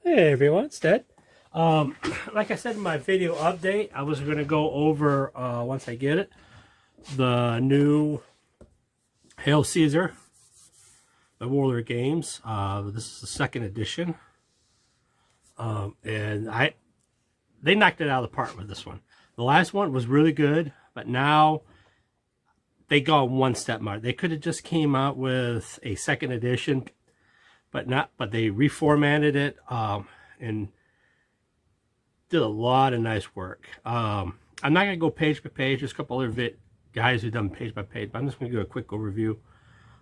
Hey everyone, it's Ted. Like I said in my video update, I was going to go over, once I get it, the new Hail Caesar, the Warlord games. This is the second edition. And they knocked it out of the park with this one. The last one was really good, but now they go one step more. They could have just came out with a second edition, but they reformatted it, and did a lot of nice work. I'm not going to go page by page. There's a couple other guys who've done page by page, but I'm just going to do a quick overview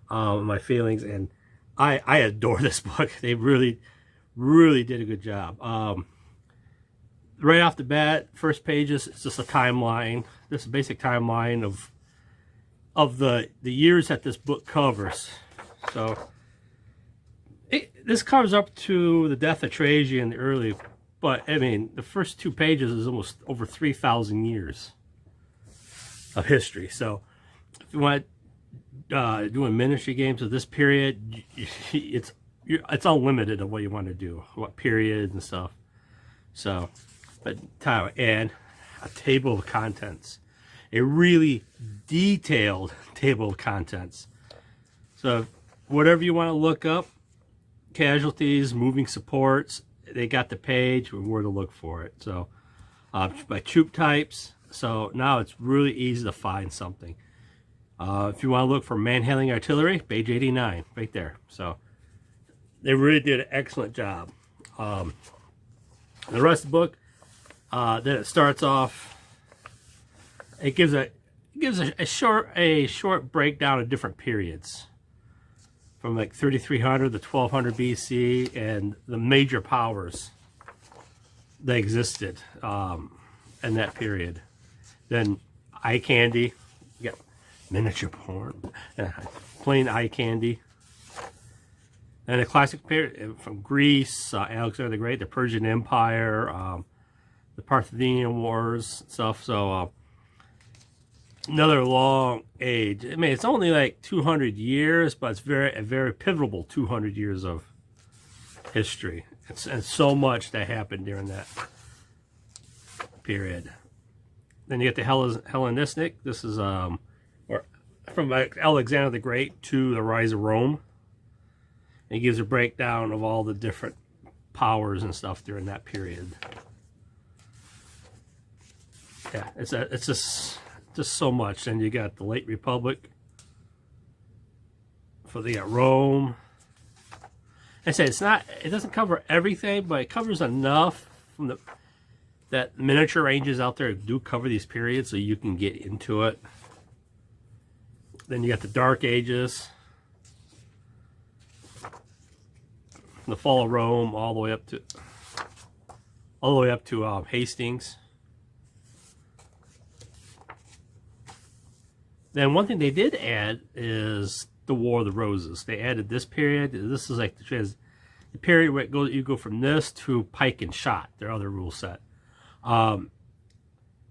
of my feelings. And I adore this book. They really did a good job. Right off the bat, first pages, it's just a timeline. This is a basic timeline of the years that this book covers. So this covers up to the death of Trajan, the early. But, I mean, the first 2 pages is almost over 3,000 years of history. So, if you want doing miniature games of this period, it's unlimited of what you want to do, what period and stuff. So, but and a table of contents, a really detailed table of contents. So, whatever you want to look up, casualties, moving supports, they got the page and where to look for it. So by troop types, so now it's really easy to find something. If you want to look for manhandling artillery, page 89 right there. So they really did an excellent job. The rest of the book, then it starts off, it gives a short breakdown of different periods, from like 3300 to 1200 BC, and the major powers that existed in that period. Then eye candy, you got miniature porn, plain eye candy. And a classic period from Greece, Alexander the Great, the Persian Empire, the Parthian Wars and stuff. So another long age. I mean, it's only like 200 years, but it's a very pivotal 200 years of history. And so much that happened during that period. Then you get the Hellenistic. This is from Alexander the Great to the rise of Rome. And it gives a breakdown of all the different powers and stuff during that period. Yeah, it's just so much. And you got the late Republic. They got Rome. I say it doesn't cover everything, but it covers enough from that miniature ranges out there do cover these periods, so you can get into it. Then you got the Dark Ages, the fall of Rome, all the way up to Hastings. Then one thing they did add is the War of the Roses. They added this period. This is like the period where you go from this to pike and shot, their other rule set.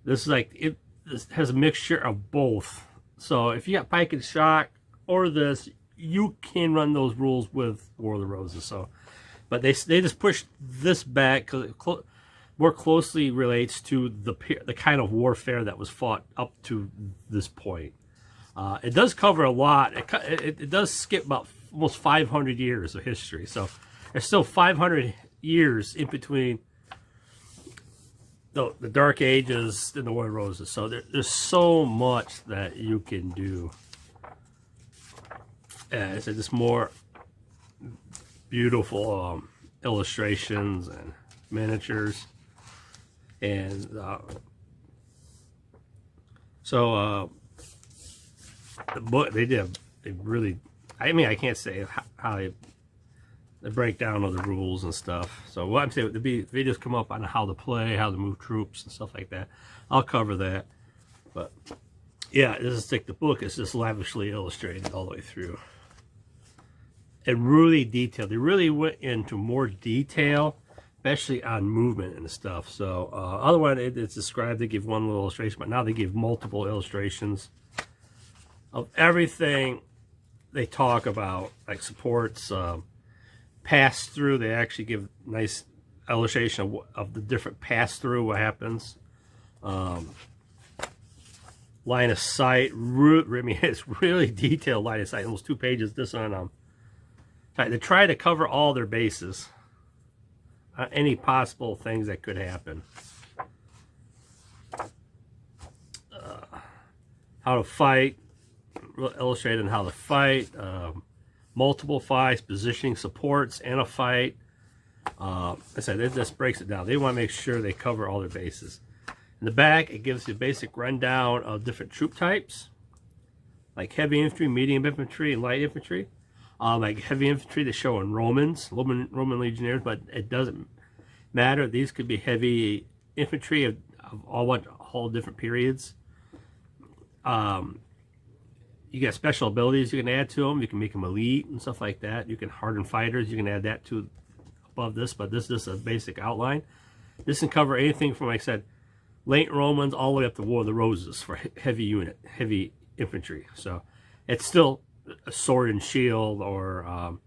This is like, this has a mixture of both. So if you got pike and shot or this, you can run those rules with War of the Roses. So, but they just pushed this back because it more closely relates to the kind of warfare that was fought up to this point. It does cover a lot. It does skip about almost 500 years of history. So there's still 500 years in between the Dark Ages and the War of the Roses. So there's so much that you can do. It's just more beautiful illustrations and miniatures. And the book, they really, I mean, I can't say how the breakdown of the rules and stuff. So what I'm saying, the videos come up on how to play, how to move troops and stuff like that. I'll cover that. But yeah, this is like the book is just lavishly illustrated all the way through. And really detailed. They really went into more detail, especially on movement and stuff. So otherwise it's described, they give one little illustration, but now they give multiple illustrations of everything they talk about, like supports, pass through. They actually give nice illustration of the different pass through, what happens. Line of sight, I mean, it's really detailed line of sight, almost 2 pages. This on they try to cover all their bases, any possible things that could happen. How to fight, illustrating how to fight, multiple fights, positioning supports, and a fight. I said it just breaks it down. They want to make sure they cover all their bases. In the back, it gives you a basic rundown of different troop types, like heavy infantry, medium infantry, and light infantry. Like heavy infantry, they show in Roman legionnaires, but it doesn't matter. These could be heavy infantry of all different periods. You got special abilities you can add to them. You can make them elite and stuff like that. You can harden fighters. You can add that to above this, but this is a basic outline. This can cover anything from, like I said, late Romans all the way up to War of the Roses for heavy infantry. So it's still a sword and shield or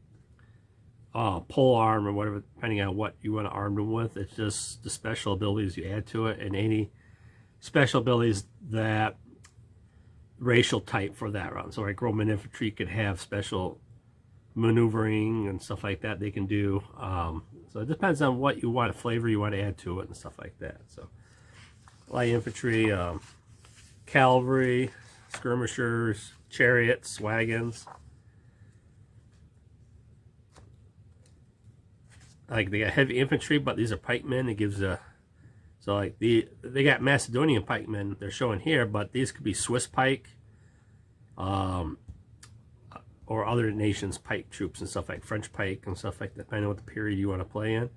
pole arm or whatever, depending on what you want to arm them with. It's just the special abilities you add to it, and any special abilities that racial type for that round. So like Roman infantry could have special maneuvering and stuff like that they can do. So it depends on what you want, flavor you want to add to it and stuff like that. So light infantry, cavalry, skirmishers, chariots, wagons. Like they got heavy infantry, but these are pikemen. It gives a so like they got Macedonian pikemen they're showing here, but these could be Swiss pike, or other nations' pike troops and stuff like French pike and stuff like that, depending on what the period you want to play in.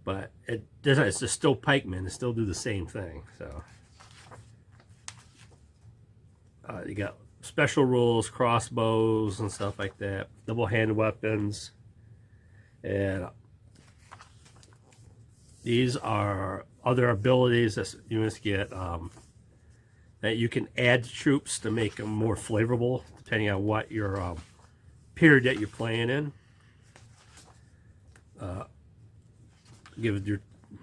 But it doesn't. It's just still pikemen. They still do the same thing. So you got special rules, crossbows and stuff like that, double-handed weapons, and these are other abilities that units get that you can add to troops to make them more flavorful, depending on what your period that you're playing in. Give your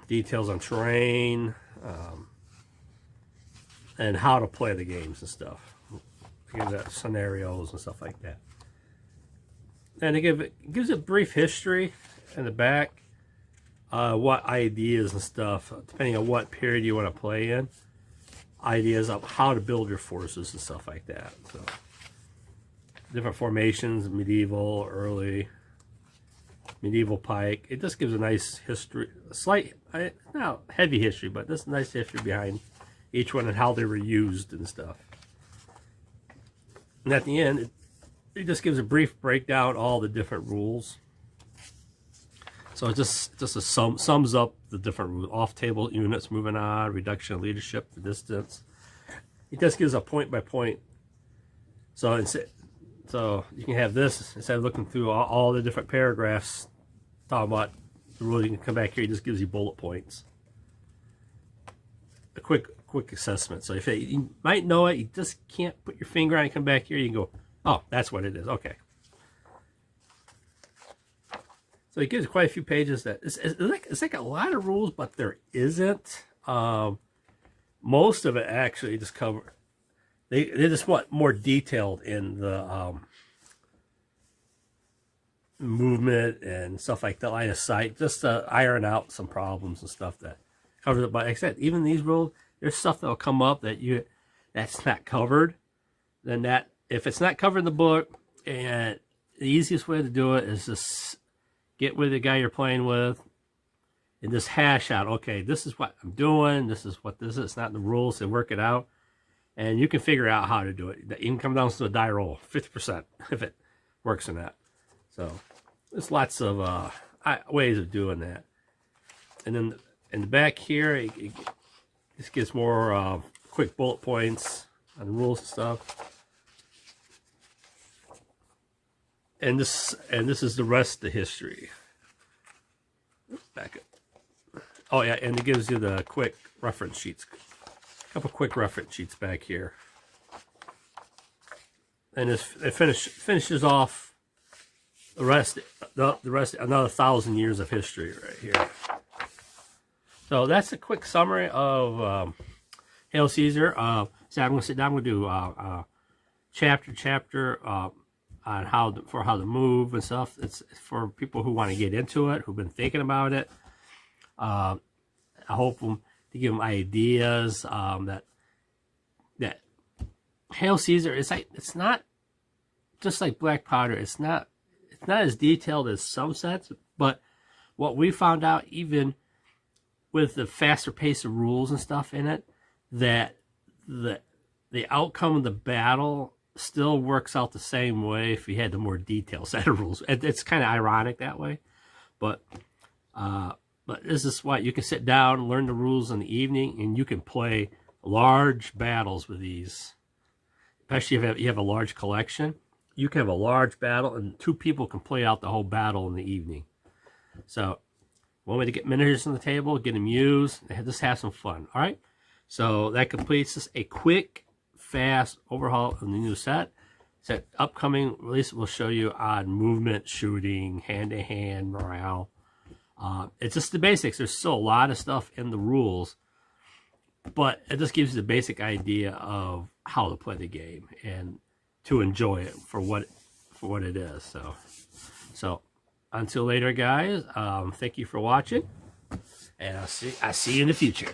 details on terrain and how to play the games and stuff. Give that scenarios and stuff like that. And it gives a brief history in the back. What ideas and stuff, depending on what period you want to play in, ideas of how to build your forces and stuff like that. So different formations, medieval, early, medieval pike. It just gives a nice history, not heavy history, but just nice history behind each one and how they were used and stuff. And at the end, it just gives a brief breakdown of all the different rules. So it just sums up the different rules. Off-table units moving on, reduction of leadership, the distance. It just gives a point-by-point. So you can have this, instead of looking through all the different paragraphs, talking about the rules, you can come back here, it just gives you bullet points. A quick assessment. So if you might know it, you just can't put your finger on it, come back here, you can go, oh, that's what it is, okay. So it gives quite a few pages that it's like a lot of rules, but there isn't. Most of it actually just cover. They just want more detailed in the movement and stuff like the line of sight, just to iron out some problems and stuff that covers it. But like I said, even these rules, there's stuff that will come up that's not covered. Then that if it's not covered in the book, and the easiest way to do it is just get with the guy you're playing with and just hash out, okay, this is what I'm doing, this is what this is. It's not in the rules, so work it out. And you can figure out how to do it. You can come down to a die roll, 50%, if it works in that. So there's lots of ways of doing that. And then in the back here, it just gives more quick bullet points on the rules and stuff. And this is the rest of the history. Back up. Oh yeah, and it gives you the quick reference sheets. A couple quick reference sheets back here. And it finishes off the rest another 1,000 years of history right here. So that's a quick summary of Hail Caesar. So I'm going to sit down. I'm going to do chapter on how to move and stuff. It's for people who want to get into it, who've been thinking about it. I hope to give them ideas that Hail Caesar is like, it's not just like black powder. It's not as detailed as some sets, but what we found out, even with the faster pace of rules and stuff in it, that the outcome of the battle still works out the same way if you had the more detailed set of rules. It's kind of ironic that way, but this is what you can sit down, learn the rules in the evening, and you can play large battles with these. Especially if you have a large collection, you can have a large battle, and 2 people can play out the whole battle in the evening. So, one way to get miniatures on the table, get them used, and just have some fun. All right. So that completes this, a quick, fast overhaul of the new set. Set upcoming release will show you on movement, shooting, hand-to-hand, morale. It's just the basics. There's still a lot of stuff in the rules, but it just gives you the basic idea of how to play the game and to enjoy it for what it is. So until later, guys. Thank you for watching, and I'll see you in the future.